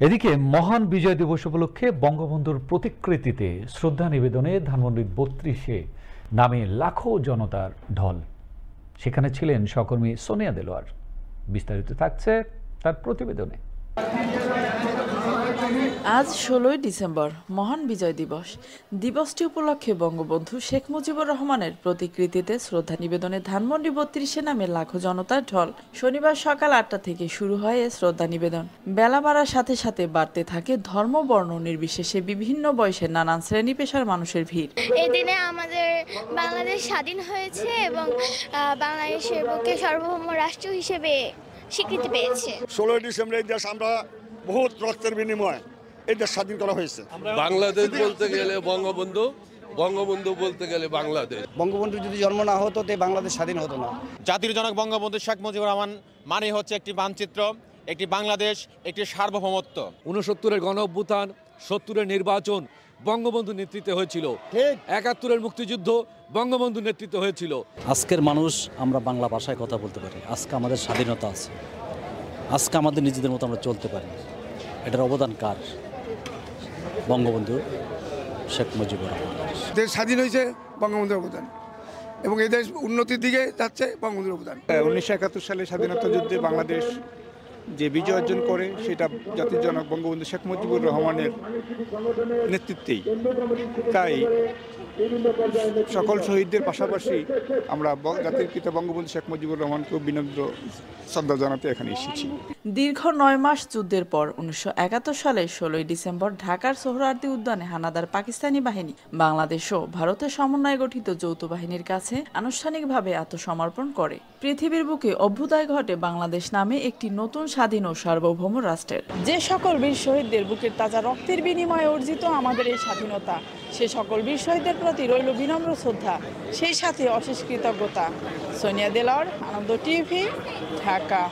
এদিকে মহান বিজয় দিবস উপলক্ষে বঙ্গবন্ধুর প্রতিকৃতিতে শ্রদ্ধা নিবেদনে ধানমন্ডির ৩২-এ নামে লাখো জনতার ঢল। সেখানে ছিলেন সহকর্মী সোনিয়া দেলোয়ার। বিস্তারিত থাকছে তার প্রতিবেদনে। আজ ১৬ই ডিসেম্বর, মহান বিজয় দিবস। দিবসটি উপলক্ষে বঙ্গবন্ধু শেখ মুজিবুর রহমানের প্রতিকৃতিতে শ্রদ্ধা নিবেদনে ধানমন্ডি ৩২-এ নামে লাখো জনতার ঢল। শনিবার সকাল ৮টা থেকে শুরু হয় এ শ্রদ্ধা নিবেদন। বেলা বাড়ার সাথে সাথে বাড়তে থাকে ধর্ম বর্ণ নির্বিশেষে বিভিন্ন বয়সের নানান শ্রেণী পেশার মানুষের ভিড়। এই দিনে আমাদের বাংলাদেশ স্বাধীন হয়েছে এবং বাংলাদেশের বুকে সার্বভৌম রাষ্ট্র হিসেবে স্বীকৃতি পেয়েছে। ১৬ই ডিসেম্বর এই দেশ আমরা বহুত রক্তের বিনিময়ে এই দেশ স্বাধীন করা হয়েছে। বাংলাদেশ বলতে গেলে বঙ্গবন্ধু, বঙ্গবন্ধু বলতে গেলে বাংলাদেশ। বঙ্গবন্ধু যদি জন্ম না হতো তে বাংলাদেশ স্বাধীন হতো না। জাতির জনক বঙ্গবন্ধু শেখ মুজিবুর রহমান মানে হচ্ছে একটি মানচিত্র, একটি বাংলাদেশ, একটি সার্বভৌমত্ব। ৬৯-এর গণঅভ্যুত্থান, ৭০-এর নির্বাচন বঙ্গবন্ধুর নেতৃত্বে হয়েছিল। ৭১-এর মুক্তিযুদ্ধ বঙ্গবন্ধুর নেতৃত্বে হয়েছিল। আজকের মানুষ আমরা বাংলা ভাষায় কথা বলতে পারি। আজকে আমাদের স্বাধীনতা আছে। আজকে আমাদের নিজেদের মতো আমরা চলতে পারি। এটার অবদান কার? বঙ্গবন্ধু শেখ মুজিবুর রহমান। দেশ স্বাধীন হয়েছে বঙ্গবন্ধুর অবদান, এবং এই দেশ উন্নতির দিকে যাচ্ছে বঙ্গবন্ধুর অবদান। ১৯৭১ সালে স্বাধীনতা যুদ্ধে বাংলাদেশ যে বিজয় অর্জন করে সেটা জাতির জনক বঙ্গবন্ধু শেখ মুজিবুর রহমানের নেতৃত্বেই। তাই সকল শহীদদের পাশাপাশি আমরা জাতির পিতা বঙ্গবন্ধু শেখ মুজিবুর রহমানকে বিনম্র শ্রদ্ধা জানাতে এখানে এসেছি। দীর্ঘ ৯ মাস যুদ্ধের পর ১৯৭১ সালের ১৬ই ডিসেম্বর ঢাকার সোহরাওয়ার্দী উদ্যানে হানাদার পাকিস্তানি বাহিনী বাংলাদেশ ও ভারতের সমন্বয়ে গঠিত যৌথ বাহিনীর কাছে আনুষ্ঠানিকভাবে আত্মসমর্পণ করে। পৃথিবীর বুকে অভ্যুদয় ঘটে বাংলাদেশ নামে একটি নতুন স্বাধীন ও সার্বভৌম রাষ্ট্রের। যে সকল বীর শহীদদের বুকের তাজা রক্তের বিনিময়ে অর্জিত আমাদের এই স্বাধীনতা, সে সকল বীর শহীদদের প্রতি রইল বিনম্র শ্রদ্ধা, সেই সাথে অশেষ কৃতজ্ঞতা। সোনিয়া দেলোয়ার, আনন্দ টিভি, ঢাকা।